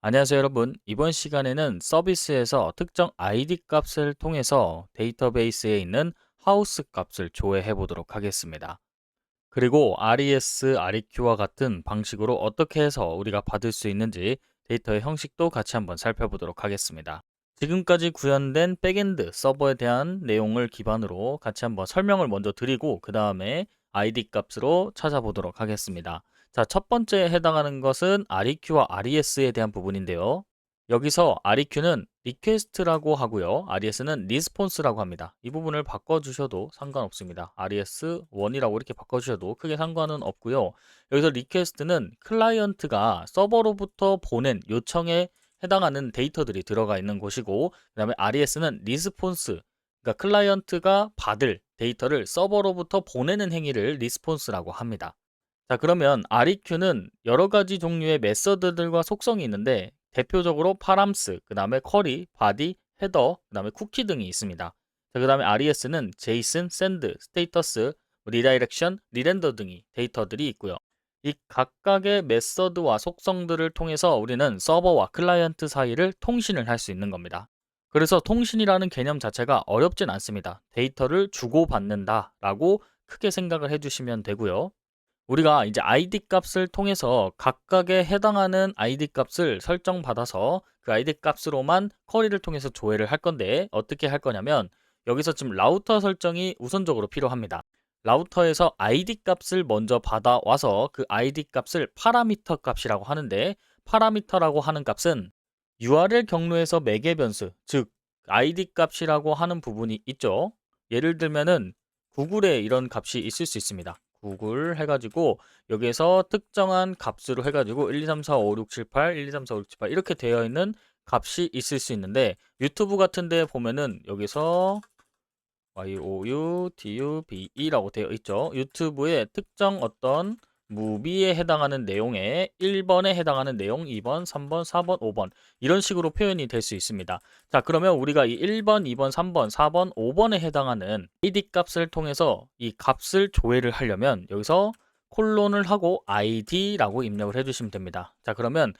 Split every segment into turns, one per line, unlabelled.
안녕하세요, 여러분. 이번 시간에는 서비스에서 특정 ID 값을 통해서 데이터베이스에 있는 하우스 값을 조회해 보도록 하겠습니다. 그리고 RES, REQ와 같은 방식으로 어떻게 해서 우리가 받을 수 있는지 데이터의 형식도 같이 한번 살펴보도록 하겠습니다. 지금까지 구현된 백엔드 서버에 대한 내용을 기반으로 같이 한번 설명을 먼저 드리고 그 다음에 ID 값으로 찾아보도록 하겠습니다. 자, 첫 번째 해당하는 것은 REQ와 RES에 대한 부분인데요. 여기서 REQ는 리퀘스트라고 하고요. RES는 리스폰스라고 합니다. 이 부분을 바꿔주셔도 상관없습니다. RES1이라고 이렇게 바꿔주셔도 크게 상관은 없고요. 여기서 리퀘스트는 클라이언트가 서버로부터 보낸 요청에 해당하는 데이터들이 들어가 있는 곳이고, 그 다음에 RES는 리스폰스, 그러니까 클라이언트가 받을 데이터를 서버로부터 보내는 행위를 리스폰스라고 합니다. 자, 그러면 REQ는 여러 가지 종류의 메서드들과 속성이 있는데 대표적으로 파람스, 그 다음에 쿼리, 바디, 헤더, 그 다음에 쿠키 등이 있습니다. 자, 그 다음에 RES는 제이슨, 샌드, 스테이터스, 리다이렉션, 리렌더 등이 데이터들이 있고요. 이 각각의 메서드와 속성들을 통해서 우리는 서버와 클라이언트 사이를 통신을 할 수 있는 겁니다. 그래서 통신이라는 개념 자체가 어렵진 않습니다. 데이터를 주고받는다라고 크게 생각을 해주시면 되고요. 우리가 이제 ID 값을 통해서 각각에 해당하는 ID 값을 설정받아서 그 ID 값으로만 쿼리를 통해서 조회를 할 건데 어떻게 할 거냐면 여기서 지금 라우터 설정이 우선적으로 필요합니다. 라우터에서 ID 값을 먼저 받아와서 그 ID 값을 파라미터 값이라고 하는데 파라미터라고 하는 값은 URL 경로에서 매개 변수, 즉 ID 값이라고 하는 부분이 있죠. 예를 들면은 구글에 이런 값이 있을 수 있습니다. 구글 해가지고 여기에서 특정한 값으로 해가지고 1, 2, 3, 4, 5, 6, 7, 8, 1, 2, 3, 4, 5, 6, 7, 8 이렇게 되어 있는 값이 있을 수 있는데 유튜브 같은 데 보면은 여기서 youtube라고 되어 있죠. 유튜브에 특정 어떤 무비에 해당하는 내용에 1번에 해당하는 내용, 2번, 3번, 4번, 5번 이런 식으로 표현이 될 수 있습니다. 자, 그러면 우리가 이 1번, 2번, 3번, 4번, 5번에 해당하는 ID 값을 통해서 이 값을 조회를 하려면 여기서 콜론을 하고 id라고 입력을 해주시면 됩니다. 자, 그러면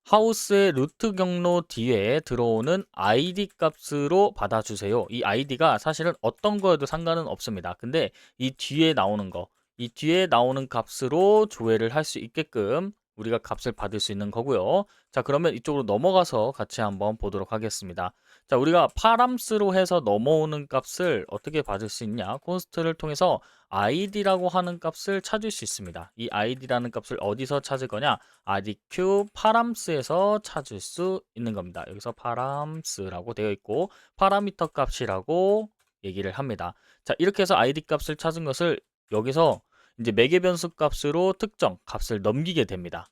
하우스의 루트 경로 뒤에 들어오는 ID 값으로 받아주세요. 이 ID가 사실은 어떤 거여도 상관은 없습니다. 근데 이 뒤에 나오는 거, 이 뒤에 나오는 값으로 조회를 할 수 있게끔 우리가 값을 받을 수 있는 거고요. 자, 그러면 이쪽으로 넘어가서 같이 한번 보도록 하겠습니다. 자, 우리가 파람스로 해서 넘어오는 값을 어떻게 받을 수 있냐? 콘스트를 통해서 id라고 하는 값을 찾을 수 있습니다. 이 id라는 값을 어디서 찾을 거냐? REQ 파람스에서 찾을 수 있는 겁니다. 여기서 파람스라고 되어 있고 파라미터 값이라고 얘기를 합니다. 자, 이렇게 해서 ID 값을 찾은 것을 여기서 이제 매개 변수 값으로 특정 값을 넘기게 됩니다.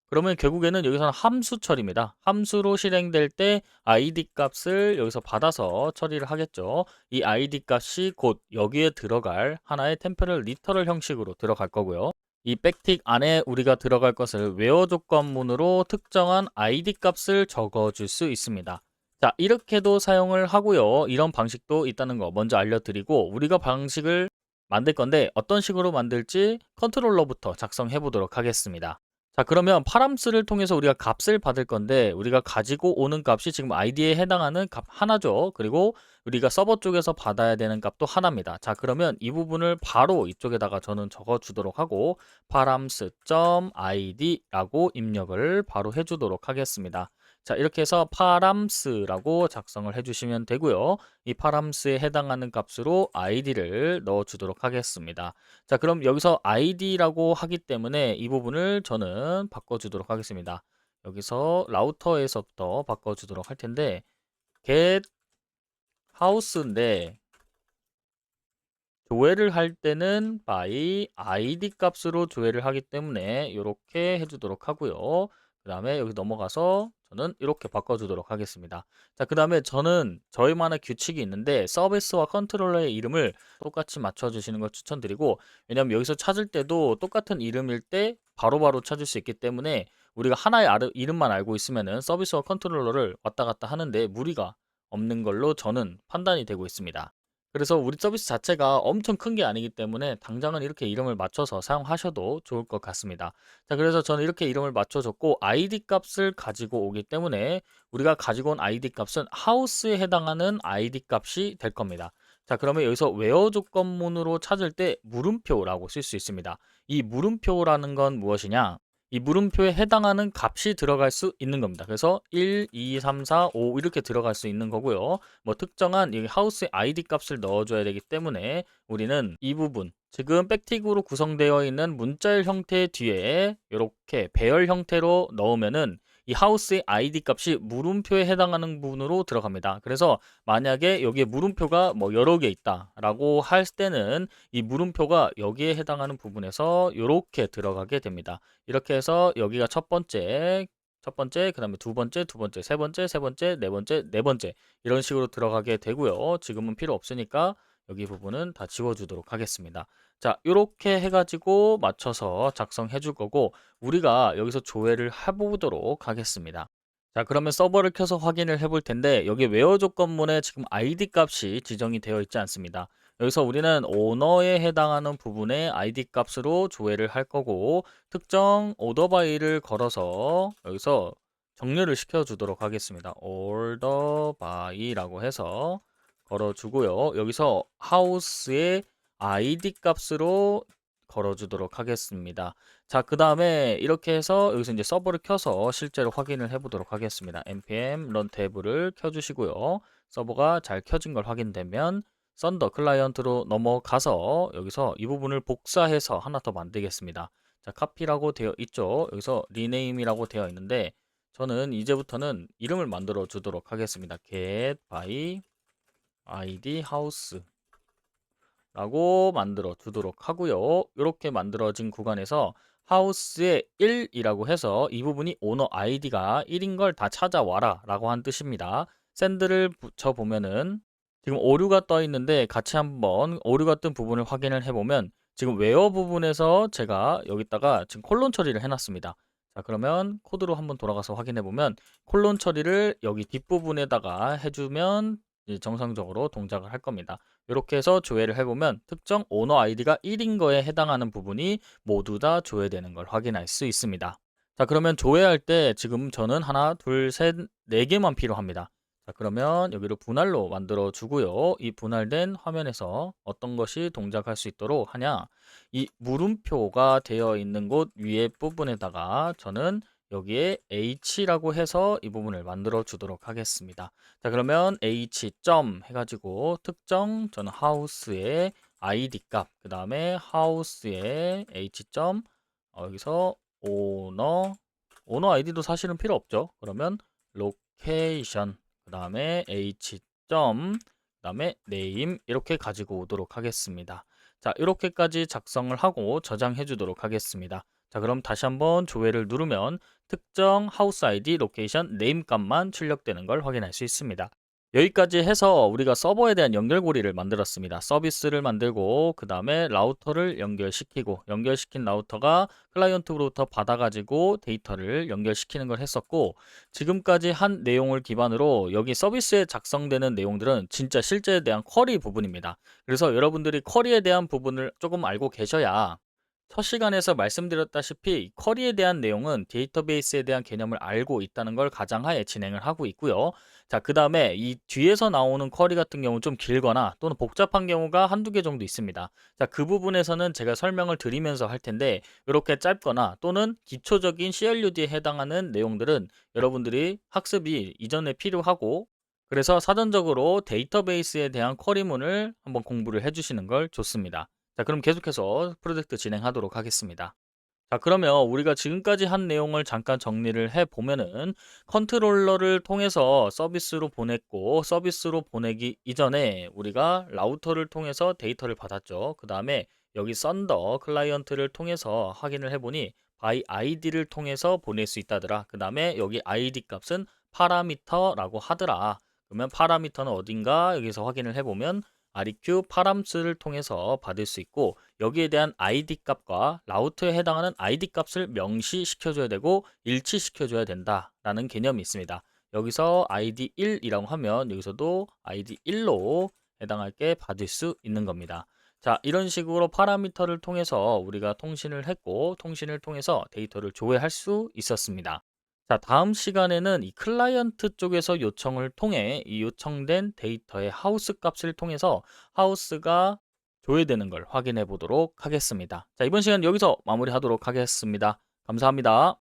그러면 결국에는 여기서는 함수 처리입니다. 함수로 실행될 때 ID 값을 여기서 받아서 처리를 하겠죠. 이 ID 값이 곧 여기에 들어갈 하나의 템포럴 리터럴 형식으로 들어갈 거고요. 이 백틱 안에 우리가 들어갈 것을 웨어 조건문으로 특정한 ID 값을 적어줄 수 있습니다. 자, 이렇게도 사용을 하고요. 이런 방식도 있다는 거 먼저 알려드리고 우리가 방식을 만들 건데 어떤 식으로 만들지 컨트롤러부터 작성해 보도록 하겠습니다. 자, 그러면 파람스를 통해서 우리가 값을 받을 건데 우리가 가지고 오는 값이 지금 id에 해당하는 값 하나죠. 그리고 우리가 서버 쪽에서 받아야 되는 값도 하나입니다. 자, 그러면 이 부분을 바로 이쪽에다가 저는 적어 주도록 하고 params.id라고 입력을 바로 해주도록 하겠습니다. 자, 이렇게 해서 params.라고 작성을 해주시면 되고요. 이 params.에 해당하는 값으로 id를 넣어 주도록 하겠습니다. 자, 그럼 여기서 id라고 하기 때문에 이 부분을 저는 바꿔주도록 하겠습니다. 여기서 라우터에서부터 바꿔주도록 할 텐데 get house인데 조회를 할 때는 by id 값으로 조회를 하기 때문에 이렇게 해주도록 하고요. 그 다음에 여기 넘어가서 저는 이렇게 바꿔주도록 하겠습니다. 자, 그 다음에 저는 저희만의 규칙이 있는데 서비스와 컨트롤러의 이름을 똑같이 맞춰주시는 걸 추천드리고 왜냐하면 여기서 찾을 때도 똑같은 이름일 때 바로바로 찾을 수 있기 때문에 우리가 하나의 이름만 알고 있으면은 서비스와 컨트롤러를 왔다 갔다 하는데 무리가 없는 걸로 저는 판단이 되고 있습니다. 그래서 우리 서비스 자체가 엄청 큰 게 아니기 때문에 당장은 이렇게 이름을 맞춰서 사용하셔도 좋을 것 같습니다. 자, 그래서 저는 이렇게 이름을 맞춰줬고 아이디 값을 가지고 오기 때문에 우리가 가지고 온 아이디 값은 하우스에 해당하는 아이디 값이 될 겁니다. 자, 그러면 여기서 웨어 조건문으로 찾을 때 물음표라고 쓸 수 있습니다. 이 물음표라는 건 무엇이냐? 이 물음표에 해당하는 값이 들어갈 수 있는 겁니다. 그래서 1, 2, 3, 4, 5 이렇게 들어갈 수 있는 거고요. 뭐 특정한 이 하우스의 아이디 값을 넣어줘야 되기 때문에 우리는 이 부분, 지금 백틱으로 구성되어 있는 문자열 형태 뒤에 이렇게 배열 형태로 넣으면은 이 하우스의 아이디 값이 물음표에 해당하는 부분으로 들어갑니다. 그래서 만약에 여기에 물음표가 뭐 여러 개 있다라고 할 때는 이 물음표가 여기에 해당하는 부분에서 이렇게 들어가게 됩니다. 이렇게 해서 여기가 첫 번째, 그 다음에 두 번째, 두 번째, 세 번째, 세 번째, 네 번째, 네 번째 이런 식으로 들어가게 되고요. 지금은 필요 없으니까 여기 부분은 다 지워주도록 하겠습니다. 자, 이렇게 해가지고 맞춰서 작성해 줄 거고 우리가 여기서 조회를 해보도록 하겠습니다. 자, 그러면 서버를 켜서 확인을 해볼 텐데 여기 웨어 조건문에 지금 아이디 값이 지정이 되어 있지 않습니다. 여기서 우리는 오너에 해당하는 부분의 아이디 값으로 조회를 할 거고 특정 오더 바이를 걸어서 여기서 정렬을 시켜 주도록 하겠습니다. order by라고 해서 걸어주고요. 여기서 하우스의 아이디 값으로 걸어주도록 하겠습니다. 자, 그 다음에 이렇게 해서 여기서 이제 서버를 켜서 실제로 확인을 해보도록 하겠습니다. npm run tab를 켜주시고요. 서버가 잘 켜진 걸 확인되면 썬더 클라이언트로 넘어가서 여기서 이 부분을 복사해서 하나 더 만들겠습니다. 자, 카피라고 되어 있죠. 여기서 리네임이라고 되어 있는데 저는 이제부터는 이름을 만들어 주도록 하겠습니다. get by id house 라고 만들어 두도록 하고요. 이렇게 만들어진 구간에서 하우스의 1이라고 해서 이 부분이 오너 아이디가 1인 걸 다 찾아와라 라고 한 뜻입니다. 샌드를 붙여보면은 지금 오류가 떠 있는데 같이 한번 오류가 뜬 부분을 확인을 해보면 지금 웨어 부분에서 제가 여기다가 지금 콜론 처리를 해놨습니다. 자, 그러면 코드로 한번 돌아가서 확인해보면 콜론 처리를 여기 뒷부분에다가 해주면 이제 정상적으로 동작을 할 겁니다. 이렇게 해서 조회를 해보면 특정 오너 아이디가 1인 거에 해당하는 부분이 모두 다 조회되는 걸 확인할 수 있습니다. 자, 그러면 조회할 때 지금 저는 하나, 둘, 셋, 네 개만 필요합니다. 자, 그러면 여기를 분할로 만들어 주고요. 이 분할된 화면에서 어떤 것이 동작할 수 있도록 하냐? 이 물음표가 되어 있는 곳 위에 부분에다가 저는 여기에 h라고 해서 이 부분을 만들어 주도록 하겠습니다. 자, 그러면 h 점 해가지고 특정 저는 하우스의 id 값, 그 다음에 하우스의 h 점 여기서 오너 아이디도 사실은 필요 없죠. 그러면 로케이션, 그 다음에 h 점, 그 다음에 name 이렇게 가지고 오도록 하겠습니다. 자, 이렇게까지 작성을 하고 저장해 주도록 하겠습니다. 자, 그럼 다시 한번 조회를 누르면 특정 하우스 아이디, 로케이션, 네임 값만 출력되는 걸 확인할 수 있습니다. 여기까지 해서 우리가 서버에 대한 연결고리를 만들었습니다. 서비스를 만들고 그 다음에 라우터를 연결시키고 연결시킨 라우터가 클라이언트로부터 받아가지고 데이터를 연결시키는 걸 했었고 지금까지 한 내용을 기반으로 여기 서비스에 작성되는 내용들은 진짜 실제에 대한 쿼리 부분입니다. 그래서 여러분들이 쿼리에 대한 부분을 조금 알고 계셔야 첫 시간에서 말씀드렸다시피 쿼리에 대한 내용은 데이터베이스에 대한 개념을 알고 있다는 걸 가장하에 진행을 하고 있고요. 자, 그 다음에 이 뒤에서 나오는 쿼리 같은 경우 좀 길거나 또는 복잡한 경우가 한두 개 정도 있습니다. 자, 그 부분에서는 제가 설명을 드리면서 할 텐데 이렇게 짧거나 또는 기초적인 CLUD에 해당하는 내용들은 여러분들이 학습이 이전에 필요하고 그래서 사전적으로 데이터베이스에 대한 쿼리문을 한번 공부를 해주시는 걸 좋습니다. 자, 그럼 계속해서 프로젝트 진행하도록 하겠습니다. 자, 그러면 우리가 지금까지 한 내용을 잠깐 정리를 해 보면은 컨트롤러를 통해서 서비스로 보냈고 서비스로 보내기 이전에 우리가 라우터를 통해서 데이터를 받았죠. 그 다음에 여기 썬더 클라이언트를 통해서 확인을 해보니 by id를 통해서 보낼 수 있다더라. 그 다음에 여기 id 값은 파라미터라고 하더라. 그러면 파라미터는 어딘가 여기서 확인을 해보면 REQ 파람스를 통해서 받을 수 있고 여기에 대한 id 값과 라우터에 해당하는 id 값을 명시시켜줘야 되고 일치시켜줘야 된다라는 개념이 있습니다. 여기서 id 1이라고 하면 여기서도 id 1로 해당할게 받을 수 있는 겁니다. 자, 이런 식으로 파라미터를 통해서 우리가 통신을 했고 통신을 통해서 데이터를 조회할 수 있었습니다. 자, 다음 시간에는 이 클라이언트 쪽에서 요청을 통해 이 요청된 데이터의 하우스 값을 통해서 하우스가 조회되는 걸 확인해 보도록 하겠습니다. 자, 이번 시간 여기서 마무리하도록 하겠습니다. 감사합니다.